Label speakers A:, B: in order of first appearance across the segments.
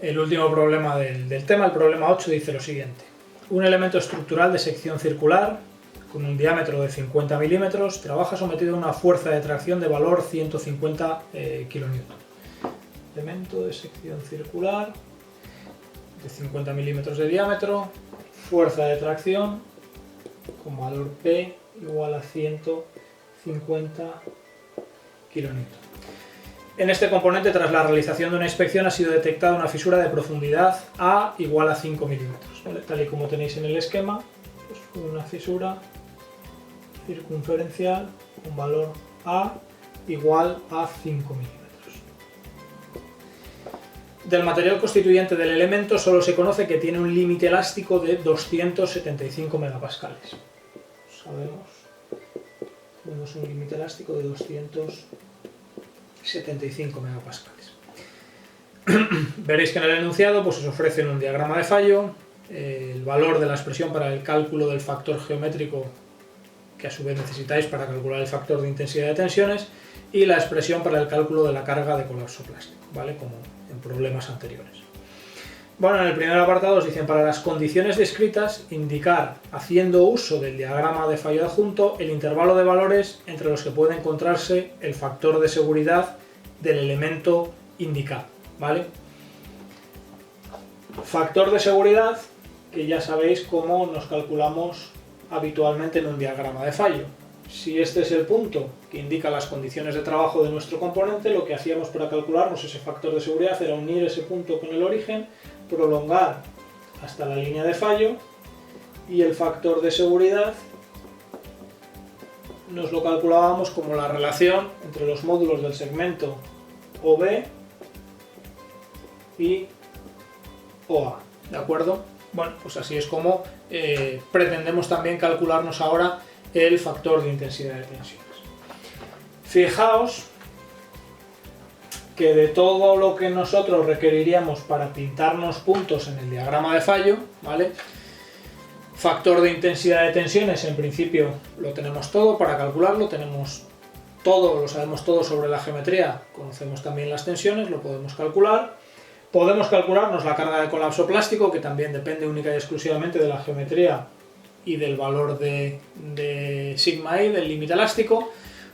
A: El último problema del tema, el problema 8, dice lo siguiente. Un elemento estructural de sección circular con un diámetro de 50 milímetros trabaja sometido a una fuerza de tracción de valor 150 kN. Elemento de sección circular de 50 milímetros de diámetro, fuerza de tracción con valor P igual a 150 kN. En este componente, tras la realización de una inspección, ha sido detectada una fisura de profundidad A igual a 5 milímetros. ¿Vale? Tal y como tenéis en el esquema, pues una fisura circunferencial con valor A igual a 5 milímetros. Del material constituyente del elemento solo se conoce que tiene un límite elástico de 275 megapascales. Sabemos un límite elástico de 275 megapascales. Veréis que en el enunciado pues, os ofrecen un diagrama de fallo, el valor de la expresión para el cálculo del factor geométrico que a su vez necesitáis para calcular el factor de intensidad de tensiones y la expresión para el cálculo de la carga de colapso plástico, ¿vale? Como en problemas anteriores. Bueno, en el primer apartado os dicen para las condiciones descritas indicar, haciendo uso del diagrama de fallo adjunto, el intervalo de valores entre los que puede encontrarse el factor de seguridad del elemento indicado, ¿vale? Factor de seguridad que ya sabéis cómo nos calculamos habitualmente en un diagrama de fallo. Si este es el punto que indica las condiciones de trabajo de nuestro componente, lo que hacíamos para calcularnos ese factor de seguridad era unir ese punto con el origen, prolongar hasta la línea de fallo y el factor de seguridad nos lo calculábamos como la relación entre los módulos del segmento OB y OA, ¿de acuerdo? Bueno, pues así es como pretendemos también calcularnos ahora el factor de intensidad de tensiones. Fijaos que de todo lo que nosotros requeriríamos para pintarnos puntos en el diagrama de fallo, ¿vale? Factor de intensidad de tensiones, en principio lo tenemos todo para calcularlo, tenemos todo, lo sabemos todo sobre la geometría, conocemos también las tensiones, lo podemos calcular. Podemos calcularnos la carga de colapso plástico, que también depende única y exclusivamente de la geometría y del valor de sigma i, del límite elástico.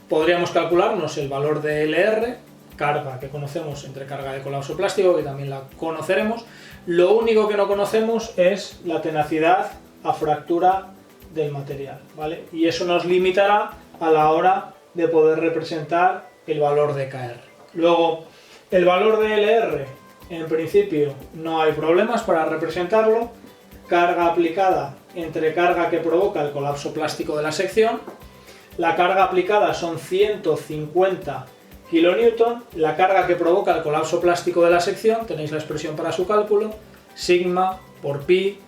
A: Podríamos calcularnos el valor de LR, carga que conocemos entre carga de colapso plástico, que también la conoceremos. Lo único que no conocemos es la tenacidad a fractura del material, ¿vale? Y eso nos limitará a la hora de poder representar el valor de KR. Luego, el valor de LR, en principio no hay problemas para representarlo. Carga aplicada entre carga que provoca el colapso plástico de la sección. La carga aplicada son 150 kN. La carga que provoca el colapso plástico de la sección, tenéis la expresión para su cálculo, sigma por pi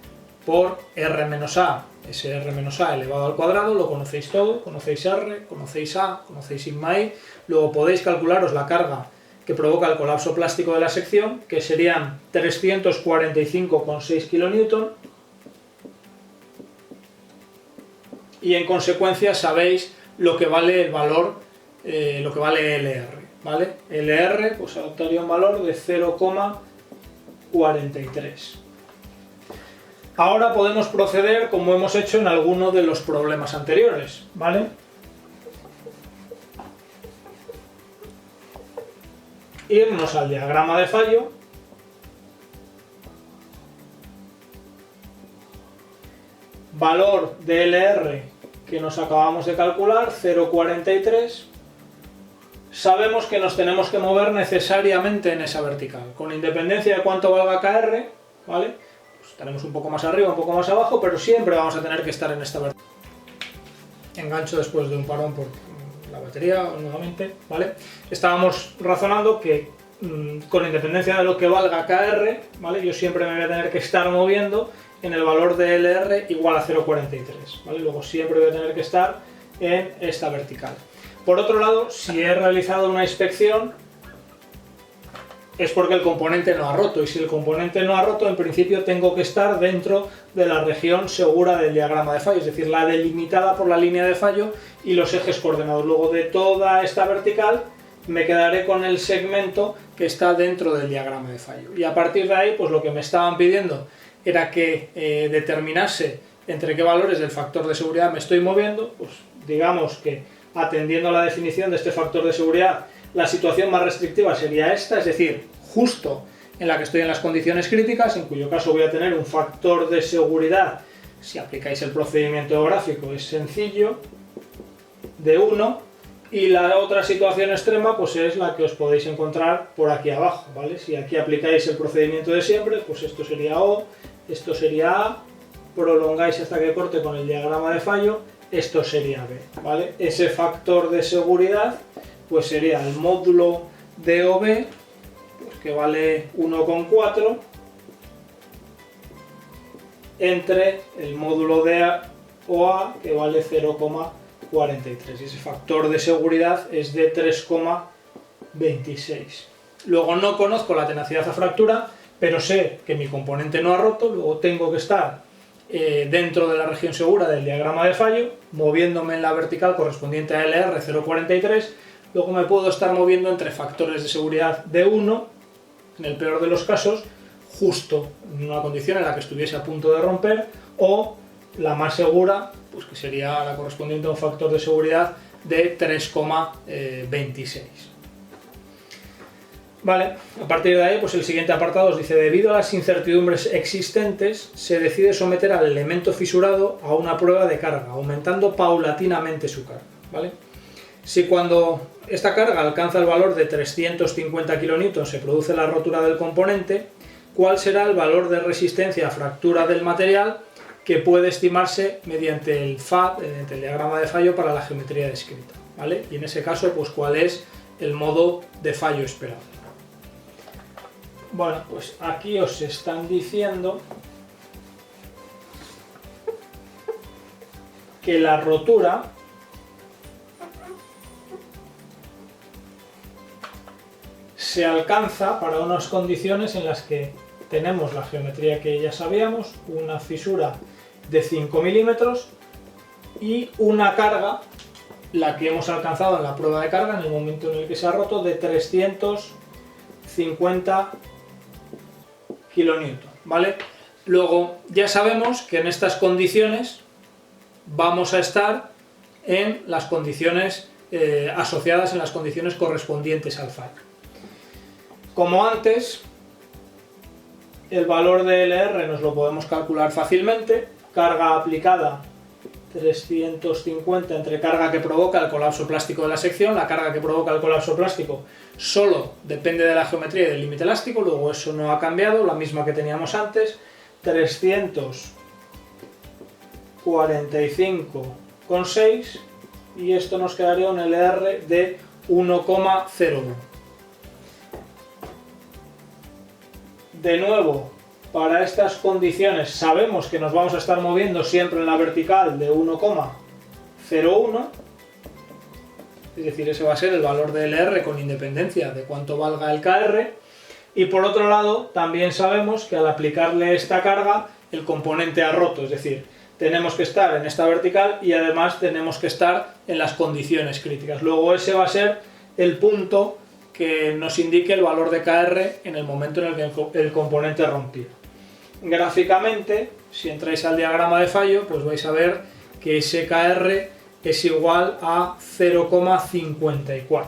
A: por r menos a. Ese r menos a elevado al cuadrado, lo conocéis todo, conocéis r, conocéis a, conocéis sigma i. Luego podéis calcularos la carga que provoca el colapso plástico de la sección, que serían 345,6 kN. Y en consecuencia sabéis lo que vale el valor, lo que vale LR, ¿vale? LR pues adoptaría un valor de 0,43. Ahora podemos proceder como hemos hecho en alguno de los problemas anteriores, ¿vale? Irnos al diagrama de fallo. Valor de LR que nos acabamos de calcular, 0,43. Sabemos que nos tenemos que mover necesariamente en esa vertical, con independencia de cuánto valga KR, ¿vale? Pues estaremos un poco más arriba, un poco más abajo, pero siempre vamos a tener que estar en esta vertical. Engancho después de un parón por la batería nuevamente, ¿vale? Estábamos razonando que con independencia de lo que valga KR, ¿vale? Yo siempre me voy a tener que estar moviendo en el valor de LR igual a 0,43, ¿vale? Luego siempre voy a tener que estar en esta vertical. Por otro lado, si he realizado una inspección, es porque el componente no ha roto, y si el componente no ha roto, en principio tengo que estar dentro de la región segura del diagrama de fallo, es decir, la delimitada por la línea de fallo y los ejes coordenados. Luego de toda esta vertical me quedaré con el segmento que está dentro del diagrama de fallo. Y a partir de ahí, pues lo que me estaban pidiendo era que determinase entre qué valores del factor de seguridad me estoy moviendo. Pues digamos que atendiendo a la definición de este factor de seguridad, la situación más restrictiva sería esta, es decir, justo en la que estoy en las condiciones críticas, en cuyo caso voy a tener un factor de seguridad, si aplicáis el procedimiento gráfico es sencillo, de 1, y la otra situación extrema pues es la que os podéis encontrar por aquí abajo, ¿vale? Si aquí aplicáis el procedimiento de siempre, pues esto sería O, esto sería A, prolongáis hasta que corte con el diagrama de fallo, esto sería B, ¿vale? Ese factor de seguridad pues sería el módulo de OB, pues que vale 1,4, entre el módulo de OA, que vale 0,43. Y ese factor de seguridad es de 3,26. Luego no conozco la tenacidad a fractura, pero sé que mi componente no ha roto, luego tengo que estar dentro de la región segura del diagrama de fallo, moviéndome en la vertical correspondiente a LR 0,43, luego me puedo estar moviendo entre factores de seguridad de 1, en el peor de los casos, justo en una condición en la que estuviese a punto de romper, o la más segura, pues que sería la correspondiente a un factor de seguridad de 3,26. Vale, a partir de ahí, pues el siguiente apartado os dice: debido a las incertidumbres existentes, se decide someter al elemento fisurado a una prueba de carga, aumentando paulatinamente su carga, ¿vale? Si cuando esta carga alcanza el valor de 350 kN se produce la rotura del componente, ¿cuál será el valor de resistencia a fractura del material que puede estimarse mediante el FAD, mediante el diagrama de fallo para la geometría descrita, ¿vale? Y en ese caso, pues cuál es el modo de fallo esperado. Bueno, pues aquí os están diciendo que la rotura se alcanza para unas condiciones en las que tenemos la geometría que ya sabíamos, una fisura de 5 milímetros y una carga, la que hemos alcanzado en la prueba de carga en el momento en el que se ha roto, de 350 kN, ¿vale? Luego ya sabemos que en estas condiciones vamos a estar en las condiciones asociadas, en las condiciones correspondientes al fallo. Como antes, el valor de LR nos lo podemos calcular fácilmente. Carga aplicada 350 entre carga que provoca el colapso plástico de la sección. La carga que provoca el colapso plástico solo depende de la geometría y del límite elástico, luego eso no ha cambiado, la misma que teníamos antes, 345,6, y esto nos quedaría un LR de 1,01. De nuevo, para estas condiciones sabemos que nos vamos a estar moviendo siempre en la vertical de 1,01, es decir, ese va a ser el valor de LR con independencia de cuánto valga el KR, y por otro lado también sabemos que al aplicarle esta carga el componente ha roto, es decir, tenemos que estar en esta vertical y además tenemos que estar en las condiciones críticas. Luego ese va a ser el punto que nos indique el valor de KR en el momento en el que el componente rompió. Gráficamente, si entráis al diagrama de fallo, pues vais a ver que ese KR es igual a 0,54.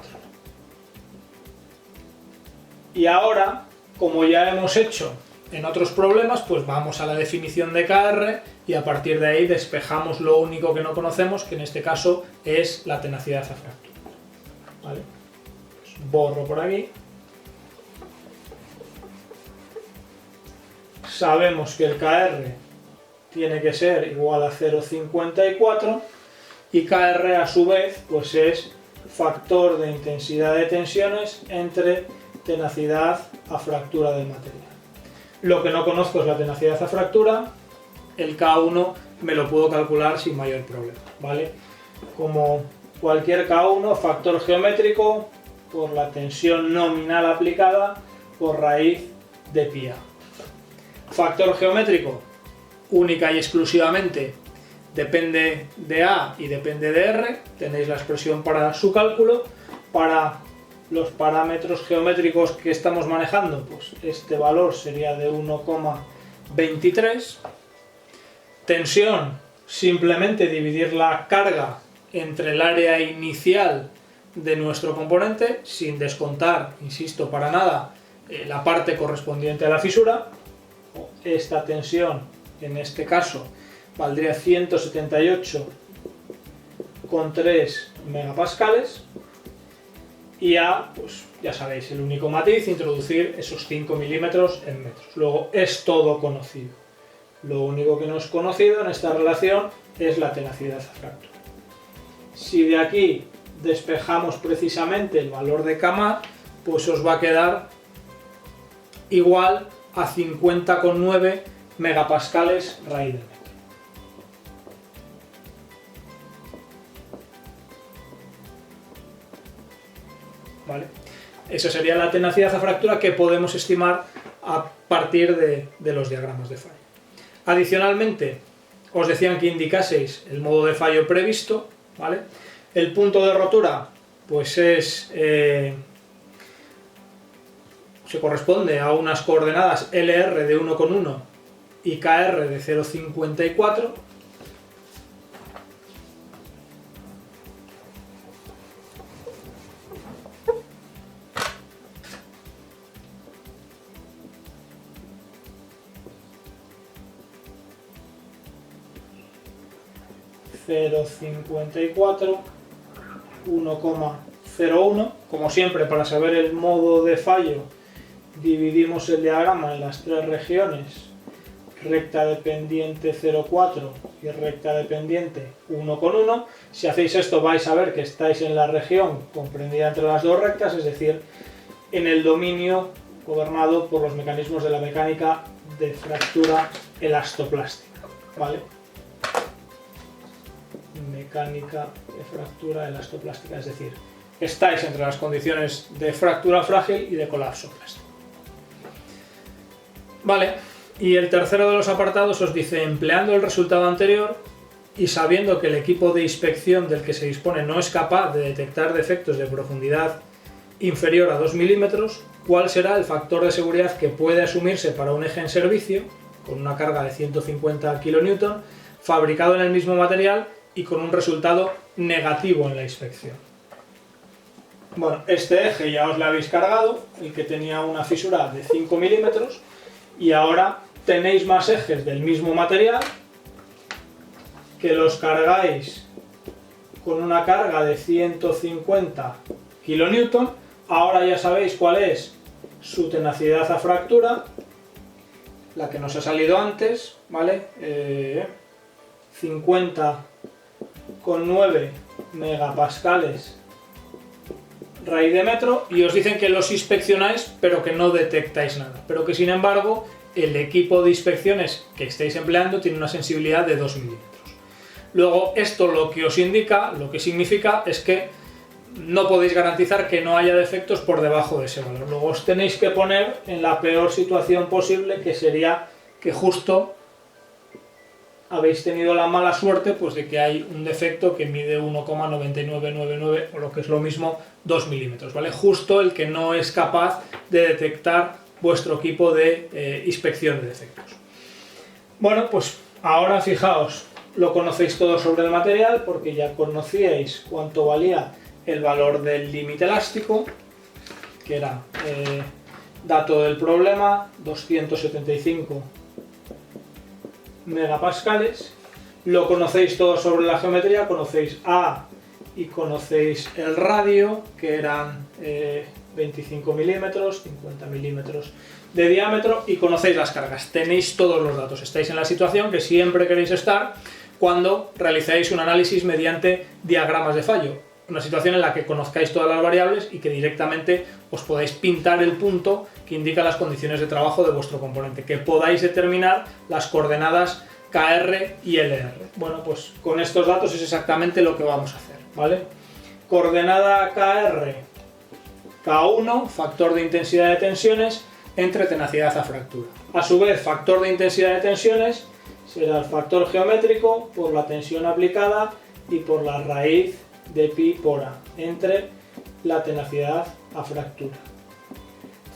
A: Y ahora, como ya hemos hecho en otros problemas, pues vamos a la definición de KR y a partir de ahí despejamos lo único que no conocemos, que en este caso es la tenacidad a fractura. ¿Vale? Pues borro por aquí. Sabemos que el KR tiene que ser igual a 0,54 y KR a su vez pues es factor de intensidad de tensiones entre tenacidad a fractura del material. Lo que no conozco es la tenacidad a fractura, el K1 me lo puedo calcular sin mayor problema, ¿vale? Como cualquier K1, factor geométrico por la tensión nominal aplicada por raíz de pi a. Factor geométrico, única y exclusivamente, depende de A y depende de R, tenéis la expresión para su cálculo. Para los parámetros geométricos que estamos manejando, pues este valor sería de 1,23. Tensión, simplemente dividir la carga entre el área inicial de nuestro componente, sin descontar, insisto, para nada la parte correspondiente a la fisura. Esta tensión, en este caso, valdría 178,3 megapascales. Y pues ya sabéis, el único matiz, introducir esos 5 milímetros en metros. Luego es todo conocido. Lo único que no es conocido en esta relación es la tenacidad a fractura. Si de aquí despejamos precisamente el valor de Kmart, pues os va a quedar igual a 50,9 megapascales raíz de metro. ¿Vale? Esa sería la tenacidad a fractura que podemos estimar a partir de los diagramas de fallo. Adicionalmente, os decían que indicaseis el modo de fallo previsto, ¿vale? El punto de rotura, pues se corresponde a unas coordenadas LR de 1,1 y KR de 0,54. .54, 1,01. Como siempre, para saber el modo de fallo, dividimos el diagrama en las tres regiones: recta dependiente 0,4 y recta dependiente 1,1. Si hacéis esto vais a ver que estáis en la región comprendida entre las dos rectas, es decir, en el dominio gobernado por los mecanismos de la mecánica de fractura elastoplástica, ¿vale? Mecánica de fractura elastoplástica, es decir, estáis entre las condiciones de fractura frágil y de colapso plástico. Vale, y el tercero de los apartados os dice: empleando el resultado anterior y sabiendo que el equipo de inspección del que se dispone no es capaz de detectar defectos de profundidad inferior a 2 milímetros, ¿cuál será el factor de seguridad que puede asumirse para un eje en servicio con una carga de 150 kN, fabricado en el mismo material y con un resultado negativo en la inspección? Bueno, este eje ya os lo habéis cargado, el que tenía una fisura de 5 milímetros, y ahora tenéis más ejes del mismo material que los cargáis con una carga de 150 kN. Ahora ya sabéis cuál es su tenacidad a fractura, la que nos ha salido antes, ¿vale? 50,9 megapascales raíz de metro, y os dicen que los inspeccionáis pero que no detectáis nada, pero que sin embargo el equipo de inspecciones que estáis empleando tiene una sensibilidad de 2 milímetros. Luego esto lo que os indica, lo que significa es que no podéis garantizar que no haya defectos por debajo de ese valor. Luego os tenéis que poner en la peor situación posible, que sería que justo habéis tenido la mala suerte pues de que hay un defecto que mide 1,9999 o lo que es lo mismo 2 milímetros, ¿vale? Justo el que no es capaz de detectar vuestro equipo de inspección de defectos. Bueno, pues ahora fijaos, lo conocéis todo sobre el material porque ya conocíais cuánto valía el valor del límite elástico, que era dato del problema, 275 megapascales. Lo conocéis todo sobre la geometría, conocéis A y conocéis el radio, que eran 25 milímetros, 50 milímetros de diámetro, y conocéis las cargas, tenéis todos los datos, estáis en la situación que siempre queréis estar cuando realizáis un análisis mediante diagramas de fallo, una situación en la que conozcáis todas las variables y que directamente os podáis pintar el punto que indica las condiciones de trabajo de vuestro componente, que podáis determinar las coordenadas KR y LR. Bueno, pues con estos datos es exactamente lo que vamos a hacer, ¿vale? Coordenada KR, K1, factor de intensidad de tensiones entre tenacidad a fractura. A su vez, factor de intensidad de tensiones será el factor geométrico por la tensión aplicada y por la raíz de pi por A entre la tenacidad a fractura.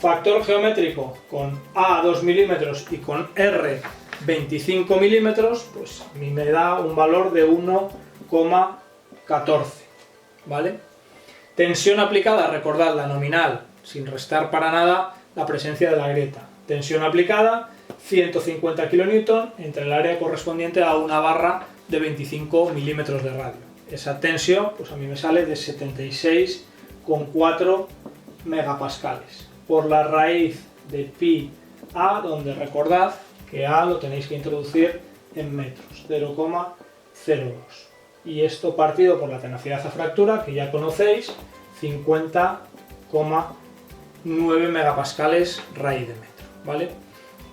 A: Factor geométrico con A 2 milímetros y con R 25 milímetros, pues a mí me da un valor de 1,14, ¿vale? Tensión aplicada, recordad la nominal, sin restar para nada la presencia de la grieta. Tensión aplicada, 150 kN entre el área correspondiente a una barra de 25 milímetros de radio. Esa tensión, pues a mí me sale de 76,4 megapascales. Por la raíz de pi a, donde recordad que a lo tenéis que introducir en metros, 0,02. Y esto partido por la tenacidad a fractura, que ya conocéis, 50,9 megapascales raíz de metro, ¿vale?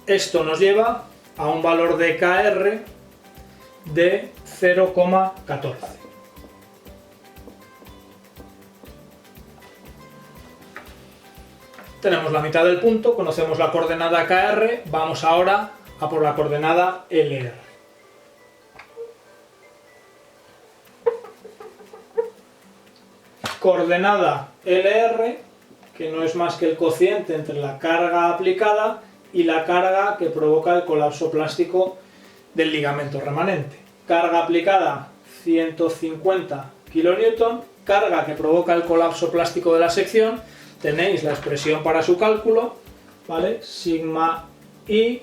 A: Esto nos lleva a un valor de KR de 0,14. Tenemos la mitad del punto, conocemos la coordenada KR, vamos ahora a por la coordenada LR. Coordenada LR, que no es más que el cociente entre la carga aplicada y la carga que provoca el colapso plástico del ligamento remanente. Carga aplicada 150 kN, carga que provoca el colapso plástico de la sección. Tenéis la expresión para su cálculo, ¿vale? Sigma I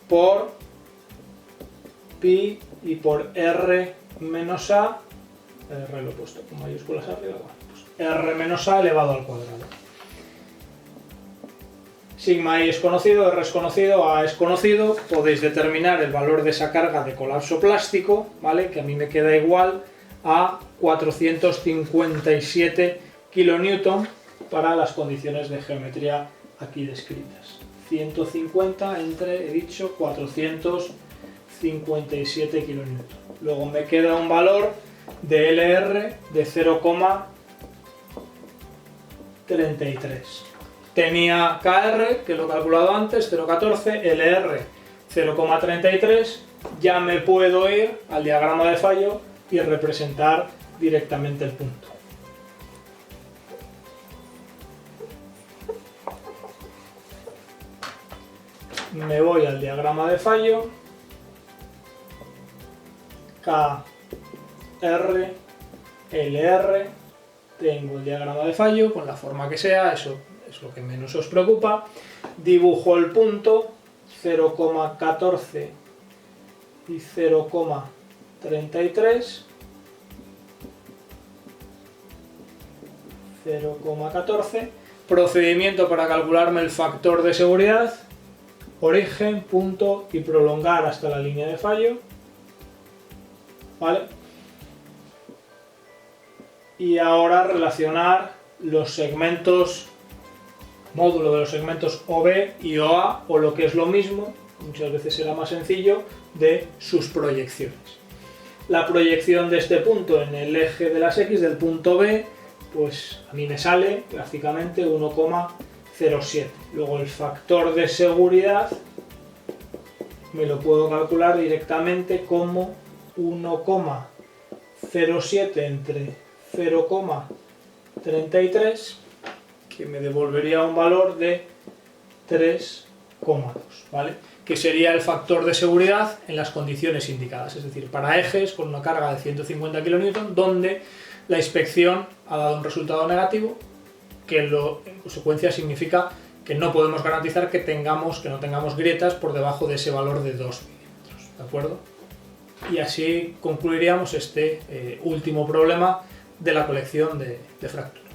A: por pi y por R menos A, R lo he puesto con mayúsculas arriba, bueno, pues R menos A elevado al cuadrado. Sigma I es conocido, R es conocido, A es conocido, podéis determinar el valor de esa carga de colapso plástico, ¿vale? Que a mí me queda igual a 457 kN para las condiciones de geometría aquí descritas. 150 entre, he dicho, 457 kN. Luego me queda un valor de LR de 0,33. Tenía KR, que lo he calculado antes, 0,14, LR 0,33. Ya me puedo ir al diagrama de fallo y representar directamente el punto. Me voy al diagrama de fallo, KR, LR, tengo el diagrama de fallo con la forma que sea, eso es lo que menos os preocupa. Dibujo el punto, 0,14 y 0,33, 0,14, procedimiento para calcularme el factor de seguridad, origen, punto y prolongar hasta la línea de fallo, ¿vale? Y ahora relacionar los segmentos, módulo de los segmentos OB y OA, o lo que es lo mismo, muchas veces será más sencillo, de sus proyecciones. La proyección de este punto en el eje de las X del punto B, pues a mí me sale gráficamente 1,07. Luego el factor de seguridad me lo puedo calcular directamente como 1,07 entre 0,33, que me devolvería un valor de 3,2, ¿vale? Que sería el factor de seguridad en las condiciones indicadas, es decir, para ejes con una carga de 150 kN, donde la inspección ha dado un resultado negativo, que en consecuencia significa que no podemos garantizar que no tengamos grietas por debajo de ese valor de 2 milímetros, ¿de acuerdo? Y así concluiríamos este último problema de la colección de fracturas.